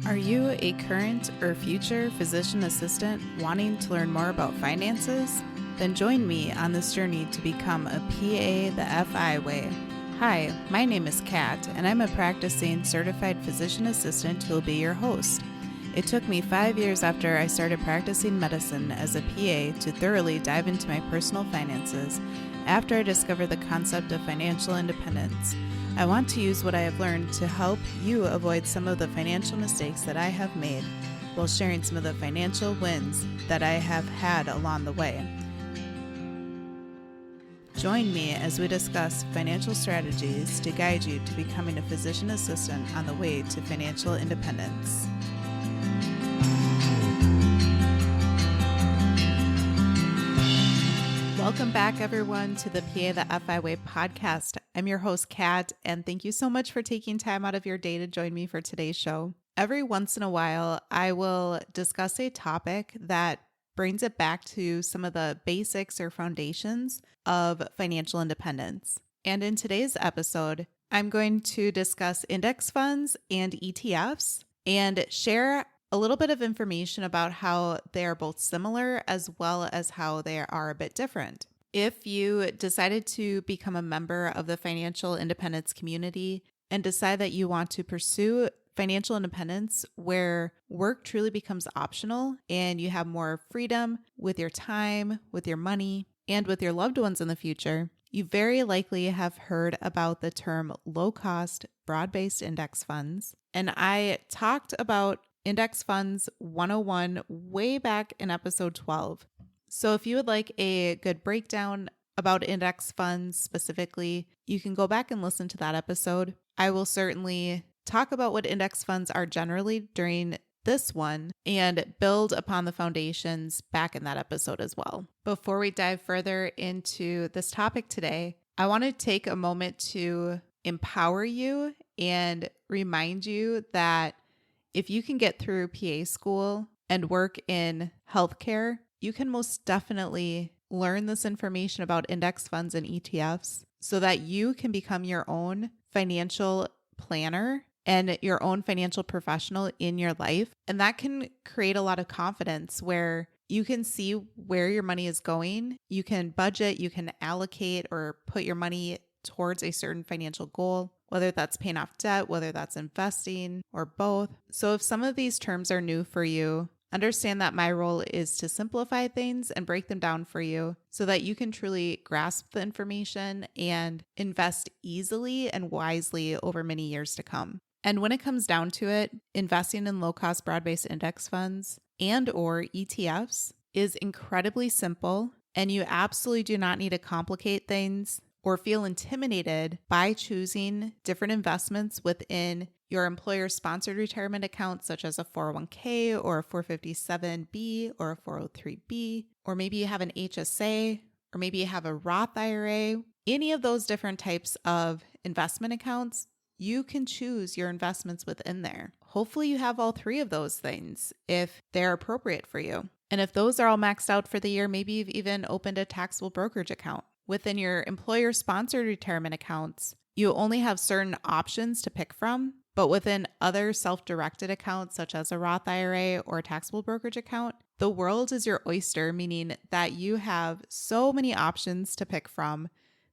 Are you a current or future physician assistant wanting to learn more about finances? Then join me on this journey to become a PA the FI way. Hi, my name is Kat, and I'm a practicing certified physician assistant who will be your host. It took me 5 years after I started practicing medicine as a PA to thoroughly dive into my personal finances after I discovered the concept of financial independence. I want to use what I have learned to help you avoid some of the financial mistakes that I have made while sharing some of the financial wins that I have had along the way. Join me as we discuss financial strategies to guide you to becoming a physician assistant on the way to financial independence. Welcome back, everyone, to the PA the FI Way podcast. I'm your host, Kat, and thank you so much for taking time out of your day to join me for today's show. Every once in a while, I will discuss a topic that brings it back to some of the basics or foundations of financial independence. And in today's episode, I'm going to discuss index funds and ETFs and share a little bit of information about how they are both similar as well as how they are a bit different. If you decided to become a member of the financial independence community and decide that you want to pursue financial independence where work truly becomes optional and you have more freedom with your time, with your money, and with your loved ones in the future, you very likely have heard about the term low-cost, broad-based index funds. And I talked about Index Funds 101 way back in episode 12. So if you would like a good breakdown about index funds specifically, you can go back and listen to that episode. I will certainly talk about what index funds are generally during this one and build upon the foundations back in that episode as well. Before we dive further into this topic today, I want to take a moment to empower you and remind you that if you can get through PA school and work in healthcare, you can most definitely learn this information about index funds and ETFs so that you can become your own financial planner and your own financial professional in your life. And that can create a lot of confidence where you can see where your money is going. You can budget, you can allocate or put your money towards a certain financial goal, whether that's paying off debt, whether that's investing, or both. So if some of these terms are new for you, understand that my role is to simplify things and break them down for you so that you can truly grasp the information and invest easily and wisely over many years to come. And when it comes down to it, investing in low-cost broad-based index funds and or ETFs is incredibly simple, and you absolutely do not need to complicate things or feel intimidated by choosing different investments within your employer-sponsored retirement account, such as a 401k or a 457b or a 403b, or maybe you have an HSA, or maybe you have a Roth IRA. Any of those different types of investment accounts, you can choose your investments within there. Hopefully you have all three of those things if they're appropriate for you. And if those are all maxed out for the year, maybe you've even opened a taxable brokerage account. Within your employer-sponsored retirement accounts, you only have certain options to pick from, but within other self-directed accounts, such as a Roth IRA or a taxable brokerage account, the world is your oyster, meaning that you have so many options to pick from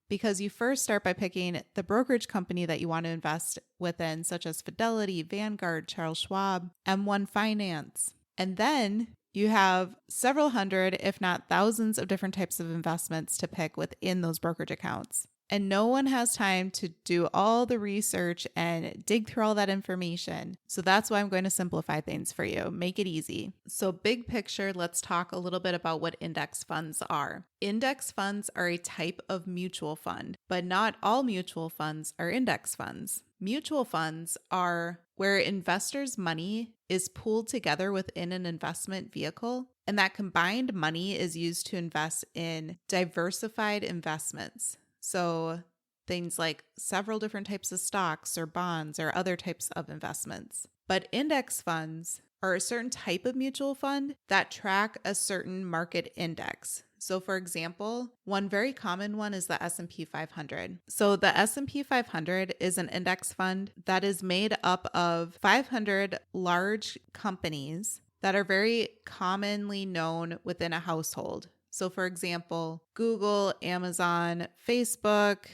because you first start by picking the brokerage company that you want to invest within, such as Fidelity, Vanguard, Charles Schwab, M1 Finance, and then you have several hundred, if not thousands, of different types of investments to pick within those brokerage accounts. And no one has time to do all the research and dig through all that information. So that's why I'm going to simplify things for you, make it easy. So big picture, let's talk a little bit about what index funds are. Index funds are a type of mutual fund, but not all mutual funds are index funds. Mutual funds are where investors' money is pooled together within an investment vehicle, and that combined money is used to invest in diversified investments. So things like several different types of stocks or bonds or other types of investments. But index funds are a certain type of mutual fund that track a certain market index. So for example, one very common one is the S&P 500. So the S&P 500 is an index fund that is made up of 500 large companies that are very commonly known within a household. So for example, Google, Amazon, Facebook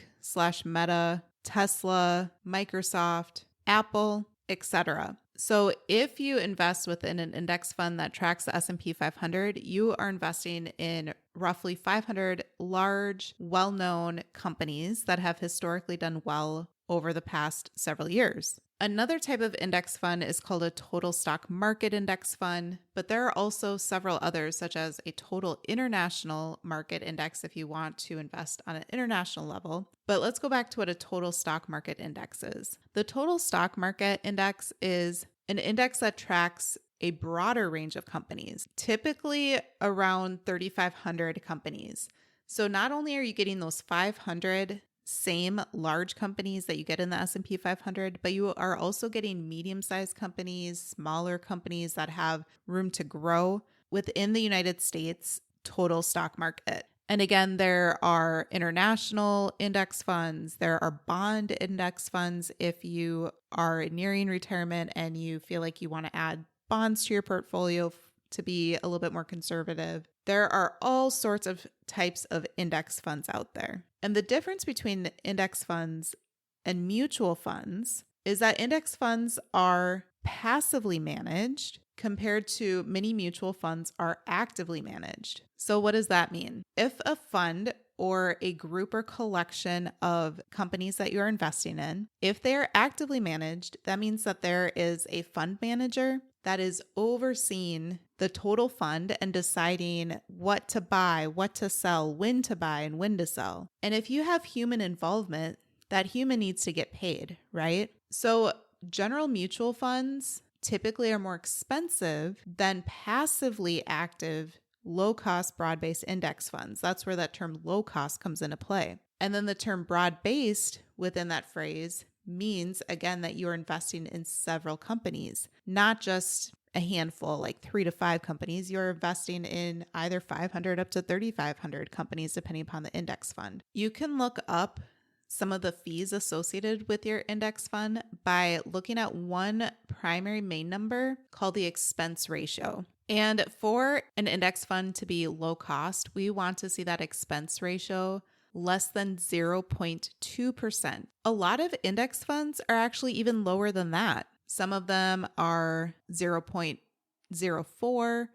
/ Meta, Tesla, Microsoft, Apple, etc. So if you invest within an index fund that tracks the S&P 500, you are investing in roughly 500 large, well-known companies that have historically done well over the past several years. Another type of index fund is called a total stock market index fund, but there are also several others, such as a total international market index if you want to invest on an international level. But let's go back to what a total stock market index is. The total stock market index is an index that tracks a broader range of companies, typically around 3,500 companies. So not only are you getting those 500 same large companies that you get in the S&P 500, but you are also getting medium-sized companies, smaller companies that have room to grow within the United States total stock market. And again, there are international index funds, there are bond index funds if you are nearing retirement and you feel like you want to add bonds to your portfolio to be a little bit more conservative. There are all sorts of types of index funds out there. And the difference between index funds and mutual funds is that index funds are passively managed compared to many mutual funds are actively managed. So what does that mean? If a fund or a group or collection of companies that you're investing in, if they are actively managed, that means that there is a fund manager that is overseeing the total fund and deciding what to buy, what to sell, when to buy, and when to sell. And if you have human involvement, that human needs to get paid, right? So general mutual funds typically are more expensive than passively active, low-cost, broad-based index funds. That's where that term low cost comes into play. And then the term broad-based within that phrase means, again, that you're investing in several companies, not just a handful, like 3 to 5 companies. You're investing in either 500 up to 3,500 companies, depending upon the index fund. You can look up some of the fees associated with your index fund by looking at one primary main number called the expense ratio. And for an index fund to be low cost, we want to see that expense ratio less than 0.2%. A lot of index funds are actually even lower than that. Some of them are 0.04 or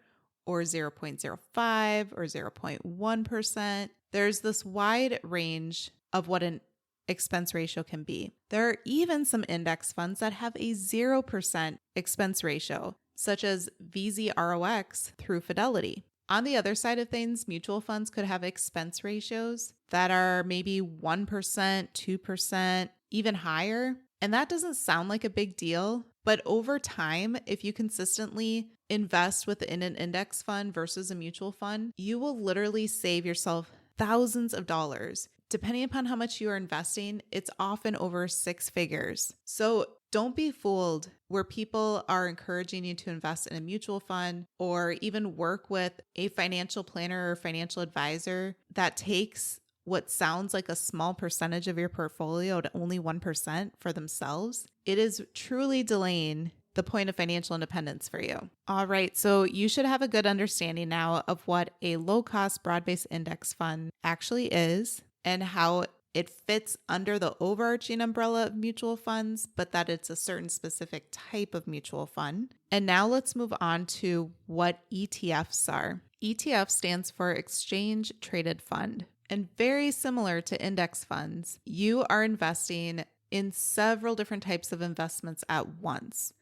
0.05 or 0.1%. There's this wide range of what an expense ratio can be. There are even some index funds that have a 0% expense ratio, such as VZROX through Fidelity. On the other side of things, mutual funds could have expense ratios that are maybe 1%, 2%, even higher. And that doesn't sound like a big deal, but over time, if you consistently invest within an index fund versus a mutual fund, you will literally save yourself thousands of dollars. Depending upon how much you are investing, it's often over 6 figures. So don't be fooled where people are encouraging you to invest in a mutual fund or even work with a financial planner or financial advisor that takes what sounds like a small percentage of your portfolio to only 1% for themselves. It is truly delaying the point of financial independence for you. All right, so you should have a good understanding now of what a low-cost broad-based index fund actually is and how it fits under the overarching umbrella of mutual funds, but that it's a certain specific type of mutual fund. And now let's move on to what ETFs are. ETF stands for Exchange Traded Fund. And very similar to index funds, you are investing in several different types of investments at once.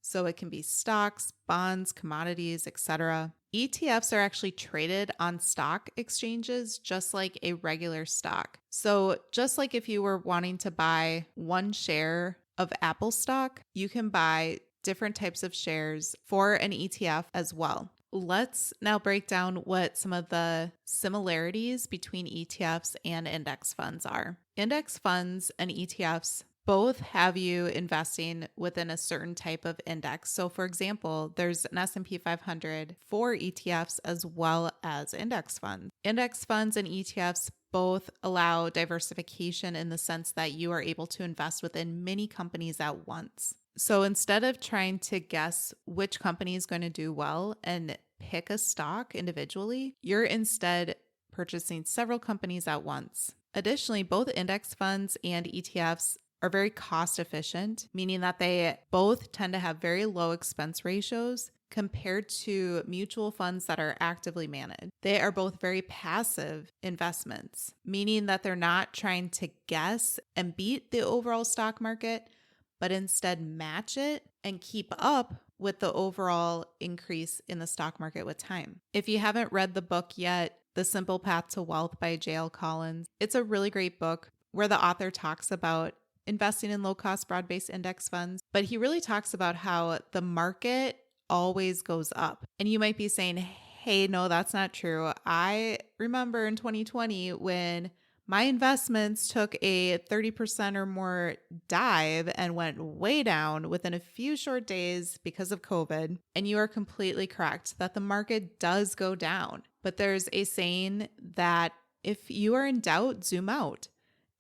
So it can be stocks, bonds, commodities, etc. ETFs are actually traded on stock exchanges just like a regular stock. So just like if you were wanting to buy one share of Apple stock, you can buy different types of shares for an ETF as well. Let's now break down what some of the similarities between ETFs and index funds are. Index funds and ETFs both have you investing within a certain type of index. So for example, there's an S&P 500 for ETFs as well as index funds. Index funds and ETFs both allow diversification in the sense that you are able to invest within many companies at once. So instead of trying to guess which company is going to do well and pick a stock individually, you're instead purchasing several companies at once. Additionally, both index funds and ETFs are very cost efficient, meaning that they both tend to have very low expense ratios compared to mutual funds that are actively managed. They are both very passive investments, meaning that they're not trying to guess and beat the overall stock market, but instead match it and keep up with the overall increase in the stock market with time. If you haven't read the book yet, The Simple Path to Wealth by J.L. Collins, it's a really great book where the author talks about investing in low-cost broad-based index funds, but he really talks about how the market always goes up. And you might be saying, hey, no, that's not true. I remember in 2020 when my investments took a 30% or more dive and went way down within a few short days because of COVID. And you are completely correct that the market does go down. But there's a saying that if you are in doubt, zoom out.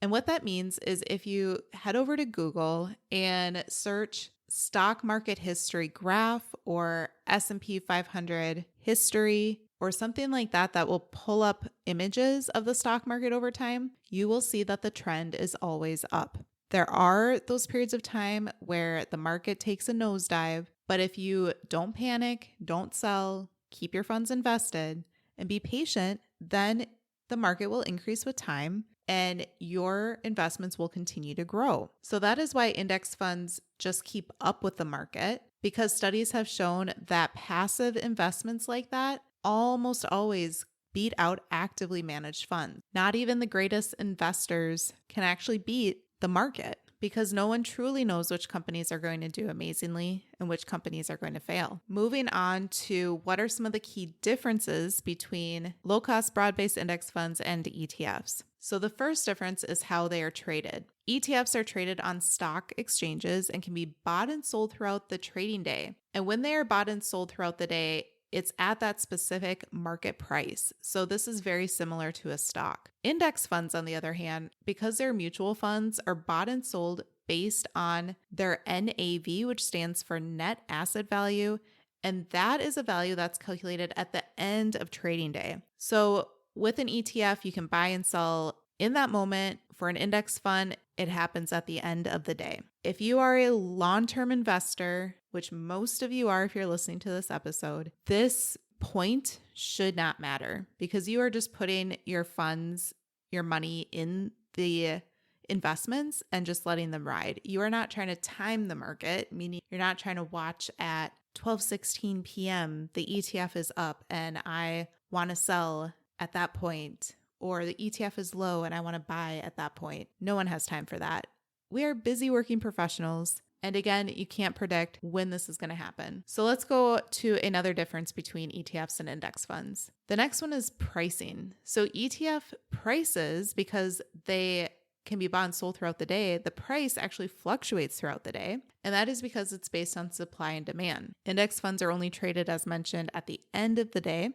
And what that means is if you head over to Google and search stock market history graph or S&P 500 history or something like that that will pull up images of the stock market over time, you will see that the trend is always up. There are those periods of time where the market takes a nosedive, but if you don't panic, don't sell, keep your funds invested, and be patient, then the market will increase with time and your investments will continue to grow. So that is why index funds just keep up with the market, because studies have shown that passive investments like that almost always beat out actively managed funds. Not even the greatest investors can actually beat the market, because no one truly knows which companies are going to do amazingly and which companies are going to fail. Moving on to what are some of the key differences between low-cost broad-based index funds and ETFs. So the first difference is how they are traded. ETFs are traded on stock exchanges and can be bought and sold throughout the trading day. And when they are bought and sold throughout the day, it's at that specific market price. So this is very similar to a stock. Index funds, on the other hand, because they're mutual funds, are bought and sold based on their NAV, which stands for net asset value. And that is a value that's calculated at the end of trading day. So with an ETF, you can buy and sell in that moment. For an index fund, it happens at the end of the day. If you are a long-term investor, which most of you are if you're listening to this episode, this point should not matter, because you are just putting your funds, your money in the investments and just letting them ride. You are not trying to time the market, meaning you're not trying to watch at 12:16 p.m. the ETF is up and I want to sell at that point, or the ETF is low and I want to buy at that point. No one has time for that. We are busy working professionals. And again, you can't predict when this is going to happen. So let's go to another difference between ETFs and index funds. The next one is pricing. So ETF prices, because they can be bought and sold throughout the day, the price actually fluctuates throughout the day. And that is because it's based on supply and demand. Index funds are only traded, as mentioned, at the end of the day.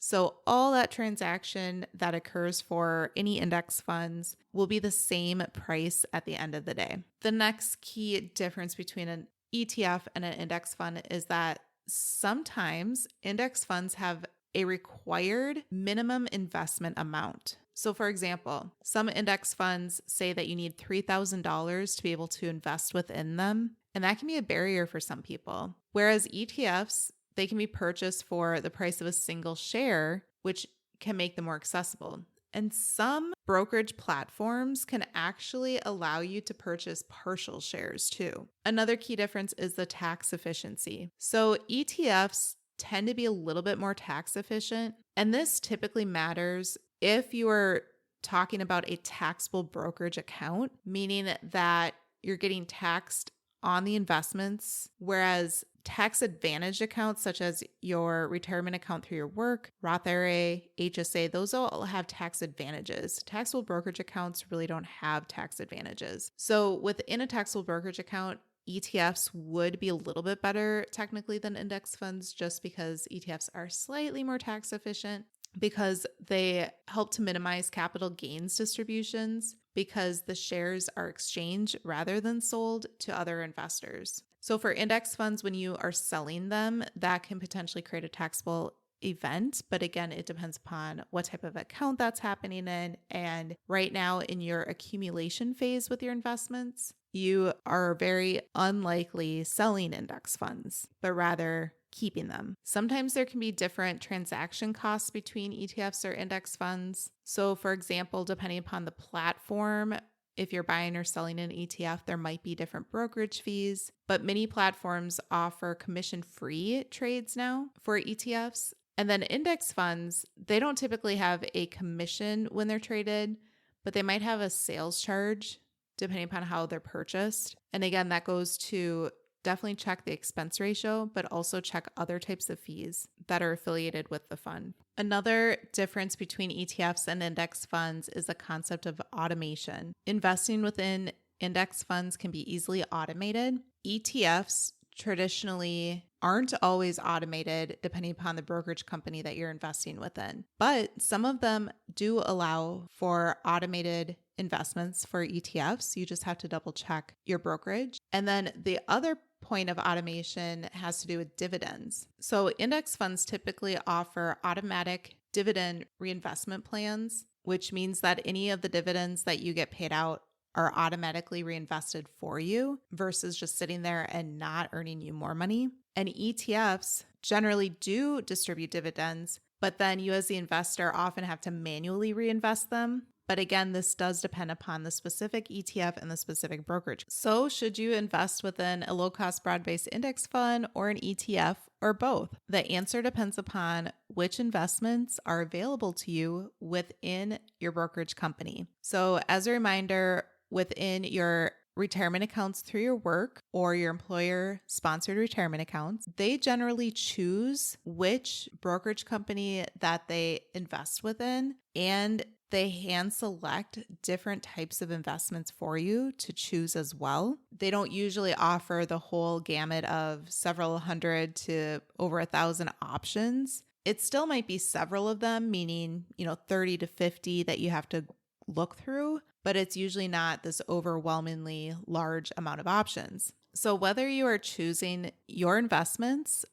So all that transaction that occurs for any index funds will be the same price at the end of the day. The next key difference between an ETF and an index fund is that sometimes index funds have a required minimum investment amount. So for example, some index funds say that you need $3,000 to be able to invest within them, and that can be a barrier for some people. Whereas ETFs, they can be purchased for the price of a single share, which can make them more accessible. And some brokerage platforms can actually allow you to purchase partial shares too. Another key difference is the tax efficiency. So ETFs tend to be a little bit more tax efficient, and this typically matters if you are talking about a taxable brokerage account, meaning that you're getting taxed on the investments, whereas tax advantage accounts such as your retirement account through your work, Roth IRA, HSA, those all have tax advantages. Taxable brokerage accounts really don't have tax advantages. So within a taxable brokerage account, ETFs would be a little bit better technically than index funds just because ETFs are slightly more tax efficient because they help to minimize capital gains distributions because the shares are exchanged rather than sold to other investors. So for index funds, when you are selling them, that can potentially create a taxable event. But again, it depends upon what type of account that's happening in. And right now in your accumulation phase with your investments, you are very unlikely selling index funds, but rather keeping them. Sometimes there can be different transaction costs between ETFs or index funds. So for example, depending upon the platform, if you're buying or selling an ETF, there might be different brokerage fees, but many platforms offer commission-free trades now for ETFs. And then index funds, they don't typically have a commission when they're traded, but they might have a sales charge depending upon how they're purchased. And again, that goes to definitely check the expense ratio, but also check other types of fees that are affiliated with the fund. Another difference between ETFs and index funds is the concept of automation. Investing within index funds can be easily automated. ETFs traditionally aren't always automated depending upon the brokerage company that you're investing within, but some of them do allow for automated investments for ETFs. You just have to double check your brokerage. And then the other point of automation has to do with dividends. So index funds typically offer automatic dividend reinvestment plans, which means that any of the dividends that you get paid out are automatically reinvested for you versus just sitting there and not earning you more money. And ETFs generally do distribute dividends, but then you as the investor often have to manually reinvest them. But again, this does depend upon the specific ETF and the specific brokerage. So should you invest within a low-cost broad-based index fund or an ETF or both? The answer depends upon which investments are available to you within your brokerage company. So as a reminder, within your retirement accounts through your work or your employer-sponsored retirement accounts, they generally choose which brokerage company that they invest within, and they hand select different types of investments for you to choose as well. They don't usually offer the whole gamut of several hundred to over 1,000 options. It still might be several of them, meaning, 30 to 50 that you have to look through, but it's usually not this overwhelmingly large amount of options. So whether you are choosing your investments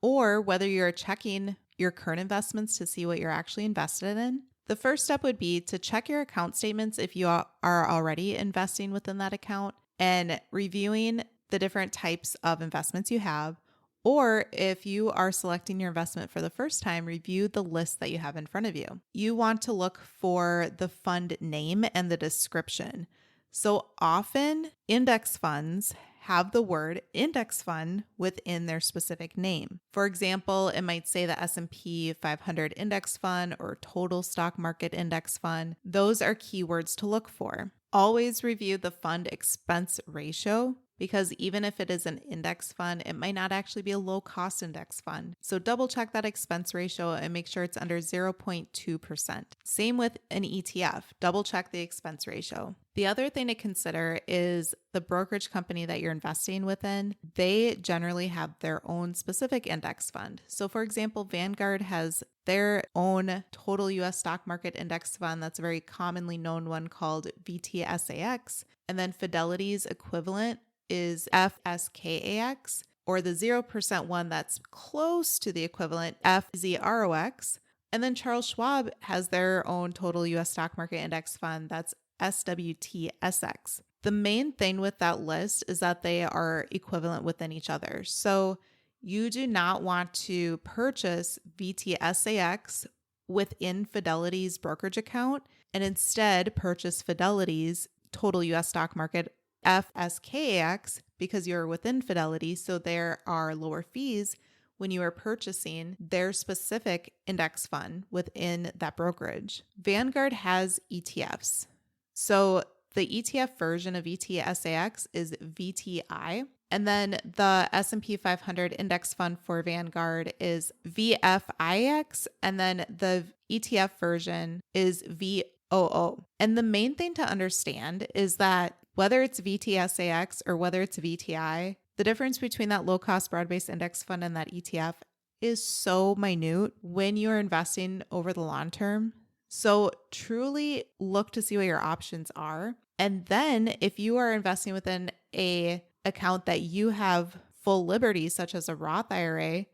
or whether you're checking your current investments to see what you're actually invested in, the first step would be to check your account statements if you are already investing within that account and reviewing the different types of investments you have. Or if you are selecting your investment for the first time, review the list that you have in front of you. You want to look for the fund name and the description. So often index funds have the word index fund within their specific name. For example, it might say the S&P 500 index fund or total stock market index fund. Those are keywords to look for. Always review the fund expense ratio, because even if it is an index fund, it might not actually be a low-cost index fund. So double check that expense ratio and make sure it's under 0.2%. Same with an ETF. Double check the expense ratio. The other thing to consider is the brokerage company that you're investing within. They generally have their own specific index fund. So for example, Vanguard has their own total US stock market index fund. That's a very commonly known one called VTSAX. And then Fidelity's equivalent is FSKAX, or the 0% one that's close to the equivalent, FZROX. And then Charles Schwab has their own total US stock market index fund that's SWTSX. The main thing with that list is that they are equivalent within each other. So you do not want to purchase VTSAX within Fidelity's brokerage account and instead purchase Fidelity's total US stock market FSKAX because you're within Fidelity, so there are lower fees when you are purchasing their specific index fund within that brokerage. Vanguard has ETFs. So the ETF version of VTSAX is VTI. And then the S&P 500 index fund for Vanguard is VFIX, and then the ETF version is VOO. And the main thing to understand is that whether it's VTSAX or whether it's VTI, the difference between that low-cost broad-based index fund and that ETF is so minute when you're investing over the long term. So truly look to see what your options are. And then if you are investing within a account that you have full liberty, such as a Roth IRA,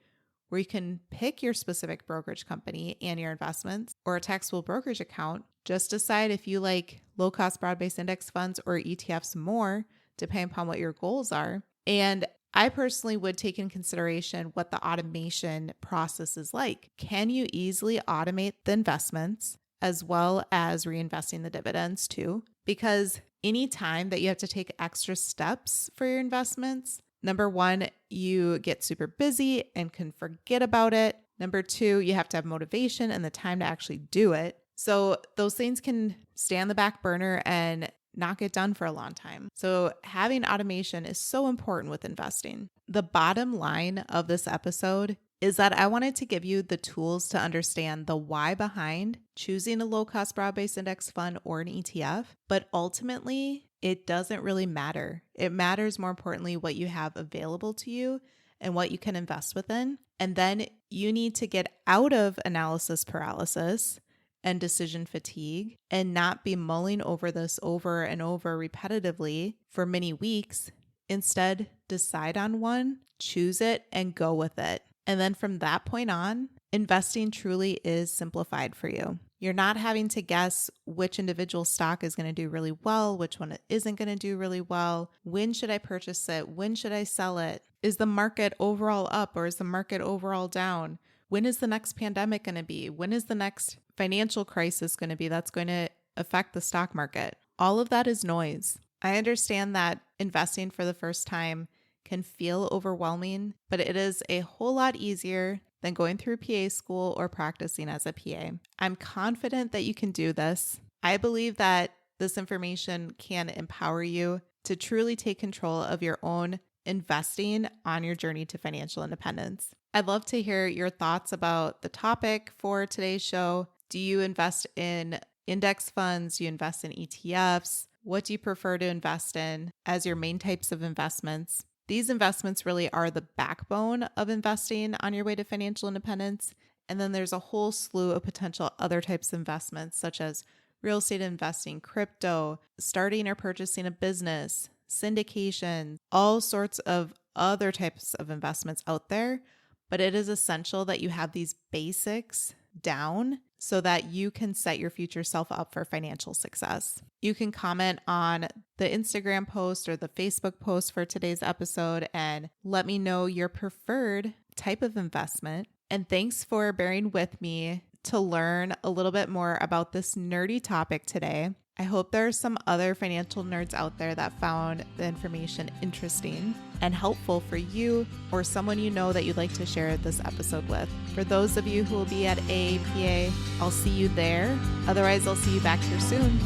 where you can pick your specific brokerage company and your investments, or a taxable brokerage account, just decide if you like low-cost broad-based index funds or ETFs more, depending upon what your goals are. And I personally would take in consideration what the automation process is like. Can you easily automate the investments as well as reinvesting the dividends too? Because any time that you have to take extra steps for your investments, number one, you get super busy and can forget about it. Number two, you have to have motivation and the time to actually do it. So those things can stay on the back burner and not get done for a long time. So having automation is so important with investing. The bottom line of this episode is that I wanted to give you the tools to understand the why behind choosing a low-cost broad-based index fund or an ETF, but ultimately, it doesn't really matter. It matters more importantly what you have available to you and what you can invest within. And then you need to get out of analysis paralysis and decision fatigue and not be mulling over this over and over repetitively for many weeks. Instead, decide on one, choose it, and go with it. And then from that point on, investing truly is simplified for you. You're not having to guess which individual stock is going to do really well, which one isn't going to do really well. When should I purchase it? When should I sell it? Is the market overall up or is the market overall down? When is the next pandemic going to be? When is the next financial crisis going to be that's going to affect the stock market? All of that is noise. I understand that investing for the first time can feel overwhelming, but it is a whole lot easier than going through PA school or practicing as a PA. I'm confident that you can do this. I believe that this information can empower you to truly take control of your own investing on your journey to financial independence. I'd love to hear your thoughts about the topic for today's show. Do you invest in index funds? Do you invest in ETFs? What do you prefer to invest in as your main types of investments? These investments really are the backbone of investing on your way to financial independence. And then there's a whole slew of potential other types of investments, such as real estate investing, crypto, starting or purchasing a business, syndication, all sorts of other types of investments out there. But it is essential that you have these basics down so that you can set your future self up for financial success. You can comment on the Instagram post or the Facebook post for today's episode and let me know your preferred type of investment. And thanks for bearing with me to learn a little bit more about this nerdy topic today. I hope there are some other financial nerds out there that found the information interesting and helpful for you or someone you know that you'd like to share this episode with. For those of you who will be at AAPA, I'll see you there. Otherwise, I'll see you back here soon.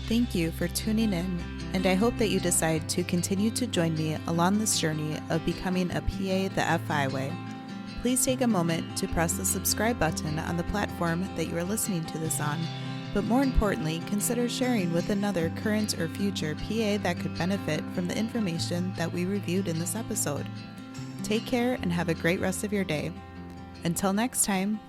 Thank you for tuning in, and I hope that you decide to continue to join me along this journey of becoming a PA the FI way. Please take a moment to press the subscribe button on the platform that you are listening to this on, but more importantly, consider sharing with another current or future PA that could benefit from the information that we reviewed in this episode. Take care and have a great rest of your day. Until next time.